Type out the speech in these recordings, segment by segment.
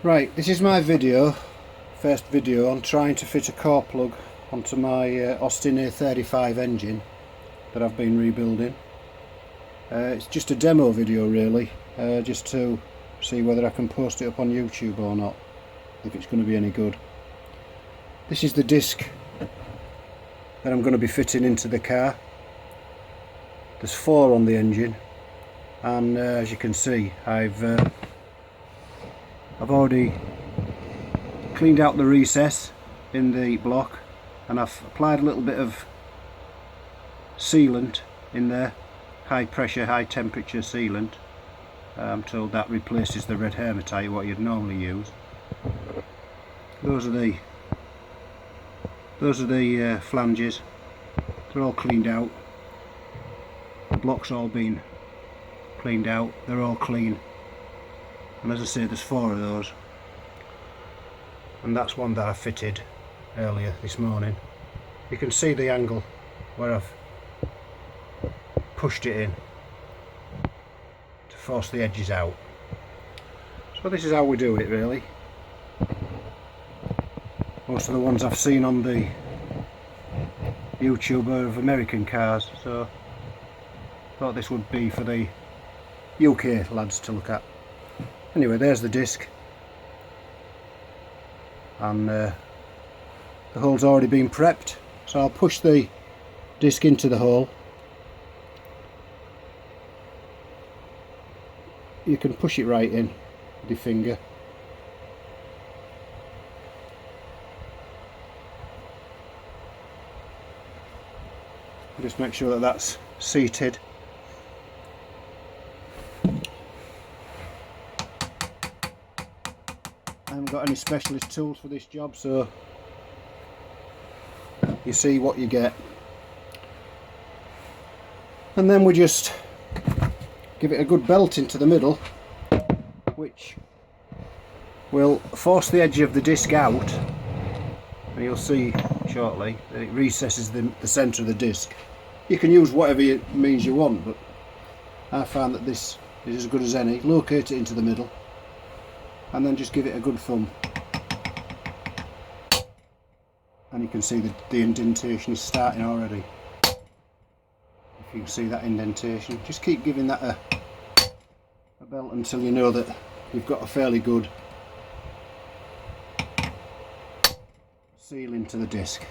Right, this is my first video on trying to fit a core plug onto my Austin A35 engine that I've been rebuilding. It's just a demo video really, just to see whether I can post it up on YouTube or not, if it's going to be any good. This is the disc that I'm going to be fitting into the car. There's 4 on the engine, and as you can see, I've already cleaned out the recess in the block, and I've applied a little bit of sealant in there, high pressure, high temperature sealant. I'm told that replaces the red hematite, what you'd normally use. Those are the flanges. They're all cleaned out. The block's all been cleaned out. They're all clean. And as I say, there's 4 of those. And that's one that I fitted earlier this morning. You can see the angle where I've pushed it in to force the edges out. So this is how we do it really. Most of the ones I've seen on the YouTube are of American cars, so I thought this would be for the UK lads to look at. Anyway, there's the disc, and the hole's already been prepped, so I'll push the disc into the hole. You can push it right in with your finger. Just make sure that that's seated. I haven't got any specialist tools for this job, so you see what you get. And then we just give it a good belt into the middle, which will force the edge of the disc out, and you'll see shortly that it recesses the centre of the disc. You can use whatever means you want, but I found that this is as good as any. Locate it into the middle and then just give it a good thumb, and you can see the indentation is starting already. If you can see that indentation, just keep giving that a belt until you know that you've got a fairly good seal into the disc.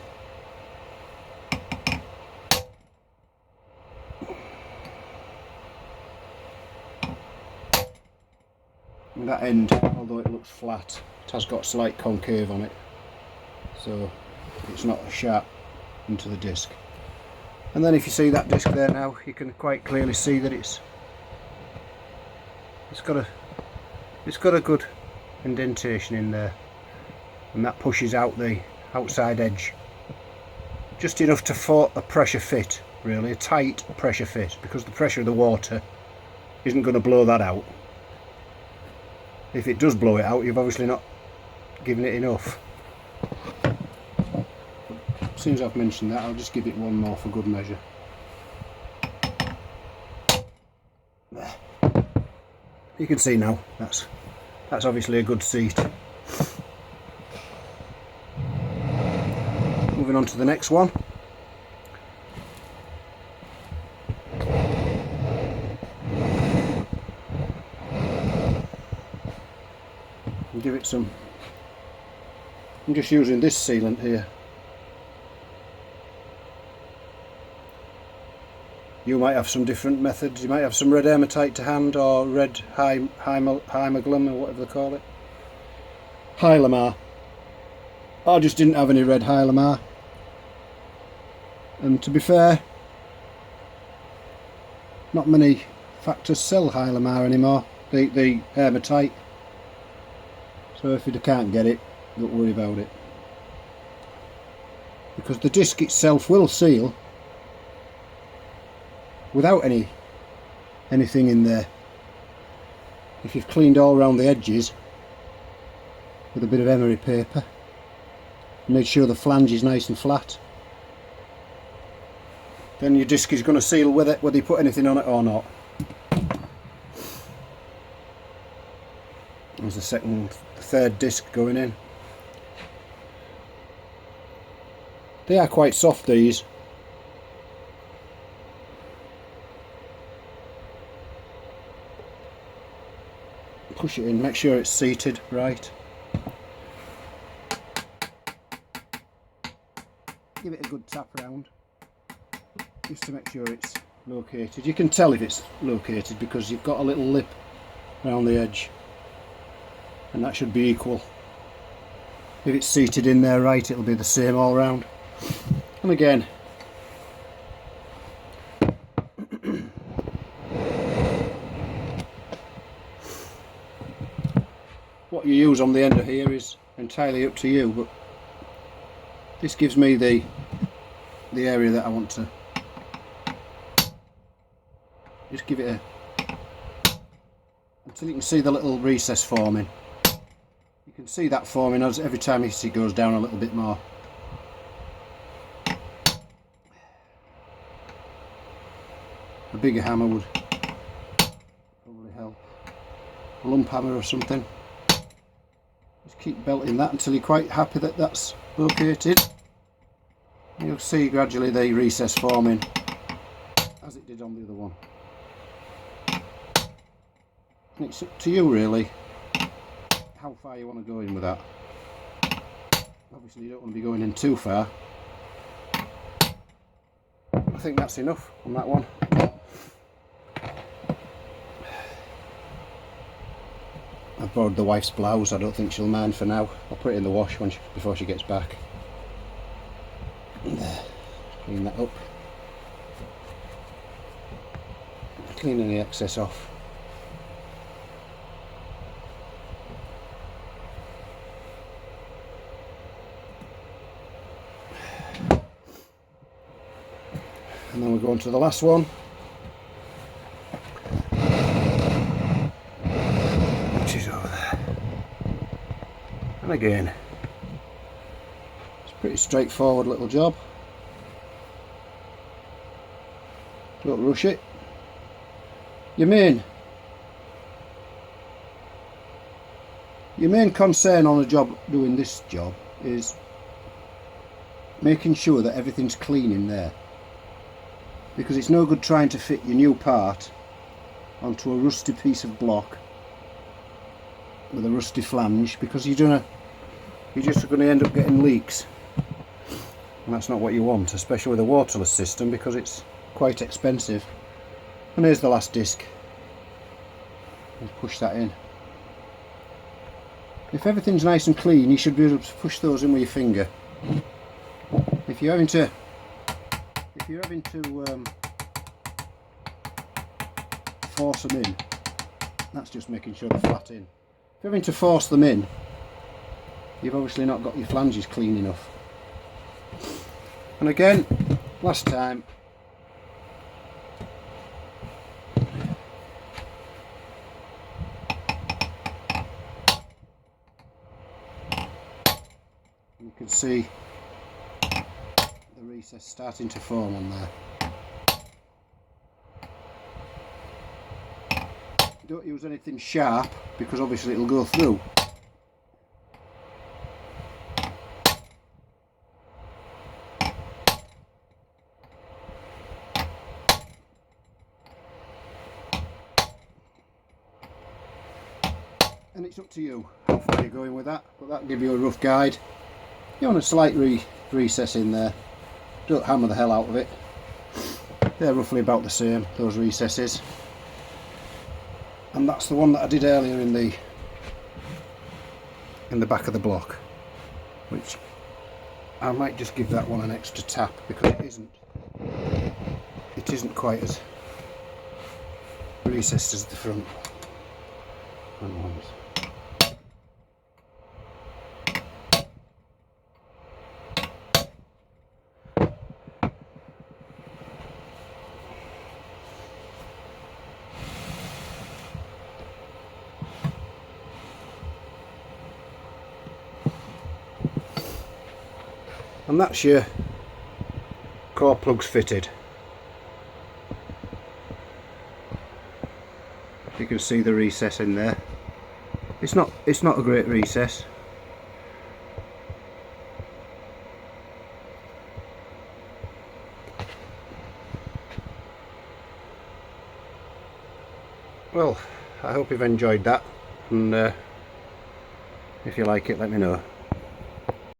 And that end, although it looks flat, it has got a slight concave on it, so it's not sharp into the disc. And then if you see that disc there now, you can quite clearly see that it's got a good indentation in there, and that pushes out the outside edge just enough to for a pressure fit, really, a tight pressure fit, because the pressure of the water isn't going to blow that out. If it does blow it out, you've obviously not given it enough. As soon as I've mentioned that, I'll just give it one more for good measure. There. You can see now, that's obviously a good seat. Moving on to the next one. And give it some, I'm just using this sealant here. You might have some different methods. You might have some red hematite to hand, or red hymaglum, or whatever they call it. Hylamar. I just didn't have any red Hylamar. And to be fair, not many factories sell Hylamar anymore, the hematite. So if you can't get it, don't worry about it. Because the disc itself will seal without anything in there, if you've cleaned all around the edges with a bit of emery paper, made sure the flange is nice and flat, then your disc is going to seal with it whether you put anything on it or not. There's the third disc going in. They are quite soft, these. Push it in, make sure it's seated right. Give it a good tap round, just to make sure it's located. You can tell if it's located because you've got a little lip around the edge, and that should be equal. If it's seated in there right, it'll be the same all round. And again, what you use on the end of here is entirely up to you, but this gives me the area that I want to. Just give it until you can see the little recess forming. You can see that forming as every time it goes down a little bit more. A bigger hammer would probably help. A lump hammer or something. Just keep belting that until you're quite happy that that's located. You'll see gradually the recess forming as it did on the other one. And it's up to you really how far you want to go in with that. Obviously you don't want to be going in too far. I think that's enough on that one. I've borrowed the wife's blouse. I don't think she'll mind for now. I'll put it in the wash before she gets back. There. Clean that up. Clean any excess off. And then we'll go on to the last one, which is over there. And again, it's a pretty straightforward little job. Don't rush it. Your main concern on a job, doing this job, is making sure that everything's clean in there. Because it's no good trying to fit your new part onto a rusty piece of block with a rusty flange, because you're just going to end up getting leaks, and that's not what you want, especially with a waterless system, because it's quite expensive. And here's the last disc. Let's push that in. If everything's nice and clean, you should be able to push those in with your finger. If you're having to force them in, that's just making sure they're flat in. If you're having to force them in, you've obviously not got your flanges clean enough. And again, last time, you can see the recess starting to form on there. Don't use anything sharp, because obviously it'll go through. And it's up to you how far you're going with that, but that'll give you a rough guide. You want a slight recess in there. Don't hammer the hell out of it. They're roughly about the same, those recesses. And that's the one that I did earlier in the back of the block, which I might just give that one an extra tap, because it isn't quite as recessed as the front ones. And that's your core plugs fitted. You can see the recess in there. It's not a great recess. Well, I hope you've enjoyed that, and if you like it, let me know.